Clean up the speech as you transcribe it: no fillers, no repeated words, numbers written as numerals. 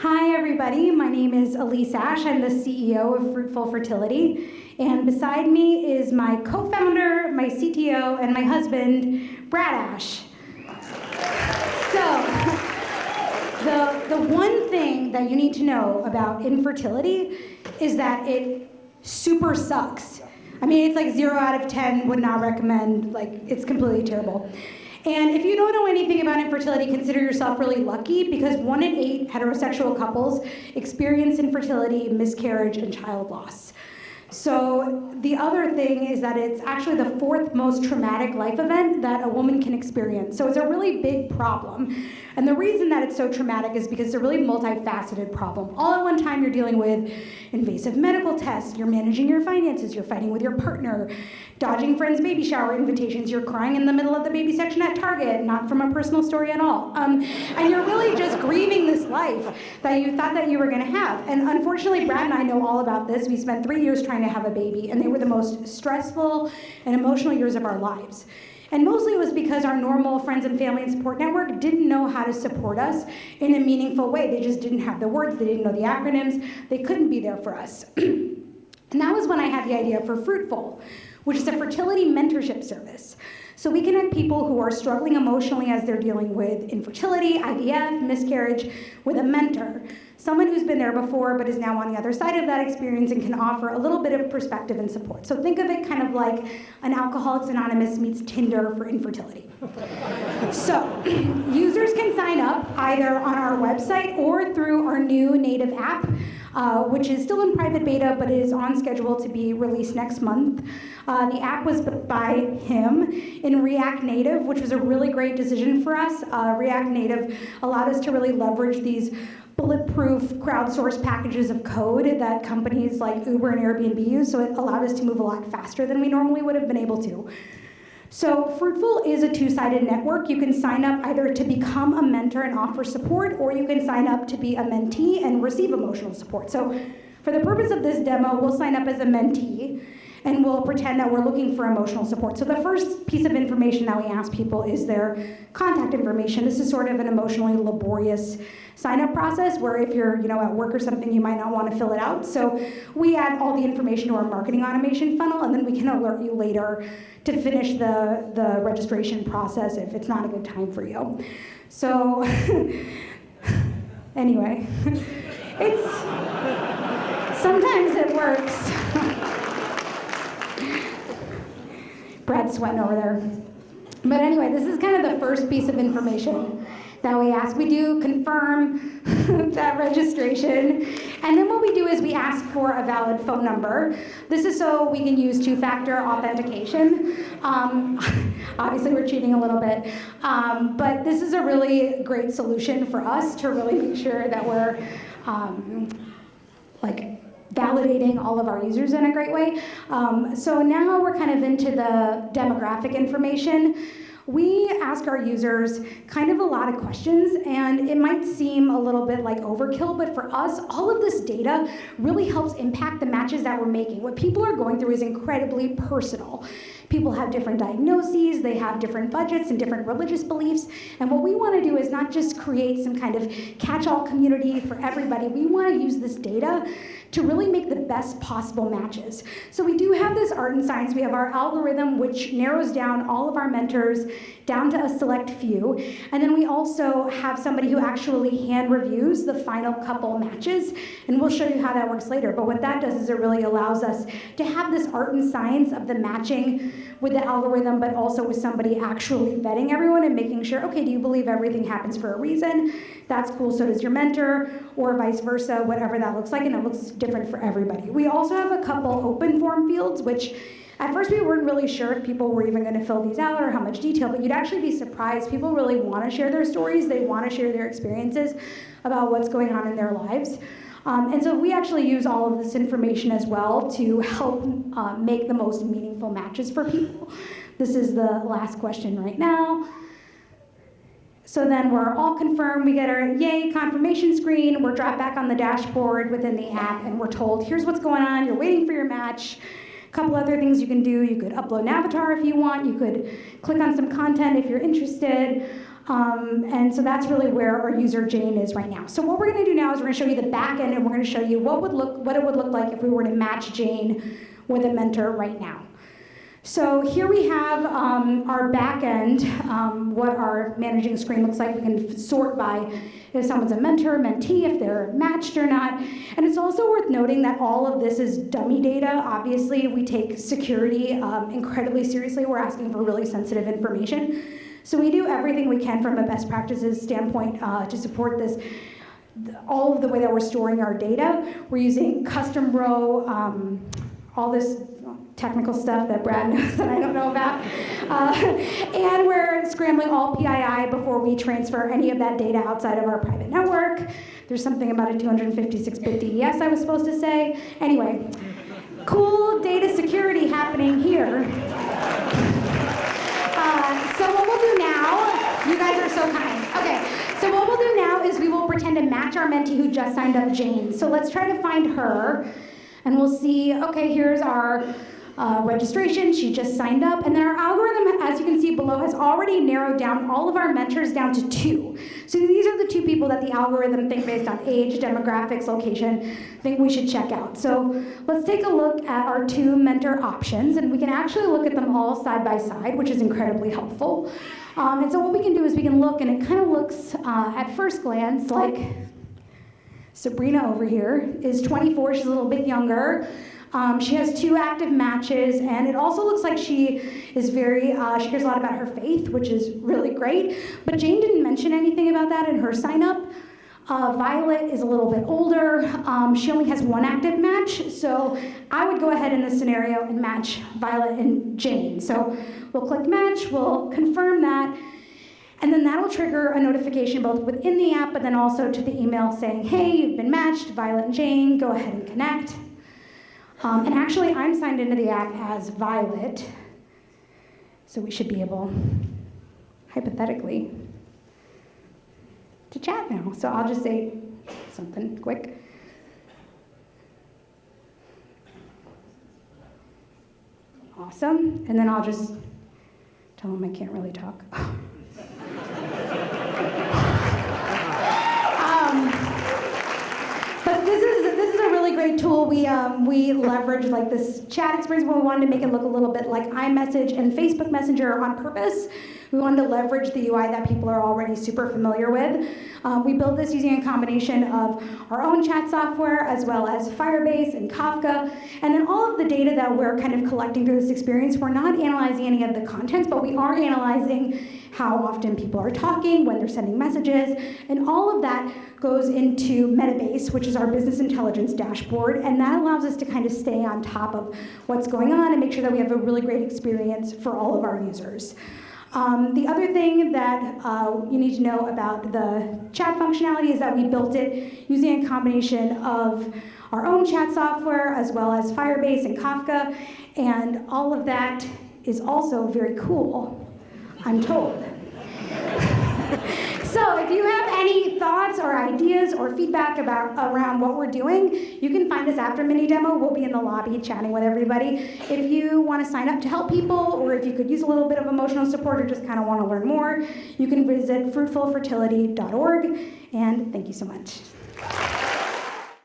Hi, everybody. My name is Elise Ash. I'm the CEO of Fruitful Fertility. And beside me is my co-founder, my CTO, and my husband, Brad Ash. So, the one thing that you need to know about infertility is that it super sucks. I mean, it's like 0 out of 10, would not recommend, like, it's completely terrible. And if you don't know anything about infertility, consider yourself really lucky because 1 in 8 heterosexual couples experience infertility, miscarriage, and child loss. So the other thing is that it's actually the 4th most traumatic life event that a woman can experience. So it's a really big problem. And the reason that it's so traumatic is because it's a really multifaceted problem. All at one time you're dealing with invasive medical tests, you're managing your finances, you're fighting with your partner, dodging friends' baby shower invitations, you're crying in the middle of the baby section at Target, not from a personal story at all. And you're really just grieving this life that you thought that you were gonna have. And unfortunately, Brad and I know all about this. We spent 3 years trying to have a baby, and they were the most stressful and emotional years of our lives. And mostly it was because our normal friends and family and support network didn't know how to support us in a meaningful way. They just didn't have the words, they didn't know the acronyms, they couldn't be there for us. And that was when I had the idea for Fruitful, which is a fertility mentorship service. So we connect people who are struggling emotionally as they're dealing with infertility, IVF, miscarriage, with a mentor. Someone who's been there before but is now on the other side of that experience and can offer a little bit of perspective and support. So think of it kind of like an Alcoholics Anonymous meets Tinder for infertility. So users can sign up either on our website or through our new native app, which is still in private beta but is on schedule to be released next month. The app was by him in React Native, which was a really great decision for us. React Native allowed us to really leverage these bulletproof crowdsourced packages of code that companies like Uber and Airbnb use, so it allowed us to move a lot faster than we normally would have been able to. So Fruitful is a 2-sided network. You can sign up either to become a mentor and offer support, or you can sign up to be a mentee and receive emotional support. So for the purpose of this demo, we'll sign up as a mentee, and we'll pretend that we're looking for emotional support. So the first piece of information that we ask people is their contact information. This is sort of an emotionally laborious sign-up process where if you're at work or something, you might not want to fill it out. So we add all the information to our marketing automation funnel, and then we can alert you later to finish the registration process if it's not a good time for you. So anyway, sometimes it works. Brad's sweating over there. But anyway, this is kind of the first piece of information that we ask. We do confirm that registration. And then what we do is we ask for a valid phone number. This is so we can use 2-factor authentication. Obviously, we're cheating a little bit. But this is a really great solution for us to really make sure that we're validating all of our users in a great way. So now we're kind of into the demographic information. We ask our users kind of a lot of questions, and it might seem a little bit like overkill, but for us, all of this data really helps impact the matches that we're making. What people are going through is incredibly personal. People have different diagnoses, they have different budgets and different religious beliefs, and what we want to do is not just create some kind of catch-all community for everybody. We want to use this data to really make the best possible matches. So we do have this art and science. We have our algorithm, which narrows down all of our mentors down to a select few. And then we also have somebody who actually hand reviews the final couple matches. And we'll show you how that works later. But what that does is it really allows us to have this art and science of the matching with the algorithm, but also with somebody actually vetting everyone and making sure, okay, do you believe everything happens for a reason? That's cool, so does your mentor, or vice versa, whatever that looks like, and it looks different for everybody. We also have a couple open form fields, which at first we weren't really sure if people were even gonna fill these out or how much detail, but you'd actually be surprised. People really wanna share their stories, they wanna share their experiences about what's going on in their lives. And so we actually use all of this information as well to help make the most meaningful matches for people. This is the last question right now. So then we're all confirmed, we get our yay confirmation screen, we're dropped back on the dashboard within the app, and we're told, here's what's going on, you're waiting for your match. A couple other things you can do, you could upload an avatar if you want, you could click on some content if you're interested. And so that's really where our user Jane is right now. So what we're going to do now is we're going to show you the back end, and we're going to show you what it would look like if we were to match Jane with a mentor right now. So here we have our back end, what our managing screen looks like. We can sort by if someone's a mentor, mentee, if they're matched or not. And it's also worth noting that all of this is dummy data. Obviously, we take security incredibly seriously. We're asking for really sensitive information. So we do everything we can from a best practices standpoint to support this. All of the way that we're storing our data. We're using custom row, all this technical stuff that Brad knows that I don't know about. And we're scrambling all PII before we transfer any of that data outside of our private network. There's something about a 256-bit DES I was supposed to say. Anyway, cool data security happening here. So what we'll do now, you guys are so kind. Okay, so what we'll do now is we will pretend to match our mentee who just signed up, Jane. So let's try to find her, and we'll see, okay, here's our registration, she just signed up, and then our algorithm, as you can see below, has already narrowed down all of our mentors down to 2. So these are the 2 people that the algorithm think based on age, demographics, location, think we should check out. So let's take a look at our 2 mentor options, and we can actually look at them all side by side, which is incredibly helpful. And so what we can do is we can look, and it kind of looks at first glance like Sabrina over here is 24, she's a little bit younger. She has 2 active matches, and it also looks like she is very, she cares a lot about her faith, which is really great. But Jane didn't mention anything about that in her sign up. Violet is a little bit older. She only has 1 active match, so I would go ahead in this scenario and match Violet and Jane. So we'll click match, we'll confirm that, and then that'll trigger a notification both within the app, but then also to the email saying, hey, you've been matched, Violet and Jane, go ahead and connect. And actually, I'm signed into the app as Violet, so we should be able, hypothetically, to chat now. So I'll just say something quick. Awesome. And then I'll just tell them I can't really talk. But this is a really great tool. We leverage like this chat experience where we wanted to make it look a little bit like iMessage and Facebook Messenger on purpose. We wanted to leverage the UI that people are already super familiar with. We built this using a combination of our own chat software as well as Firebase and Kafka. And then all of the data that we're kind of collecting through this experience, we're not analyzing any of the contents, but we are analyzing how often people are talking, when they're sending messages, and all of that goes into Metabase, which is our business intelligence dashboard, and that allows us to kind of stay on top of what's going on and make sure that we have a really great experience for all of our users. The other thing that you need to know about the chat functionality is that we built it using a combination of our own chat software as well as Firebase and Kafka, and all of that is also very cool, I'm told. So if you have any thoughts or ideas or feedback around what we're doing, you can find us after mini demo. We'll be in the lobby chatting with everybody. If you want to sign up to help people, or if you could use a little bit of emotional support or just kind of want to learn more, you can visit fruitfulfertility.org. And thank you so much.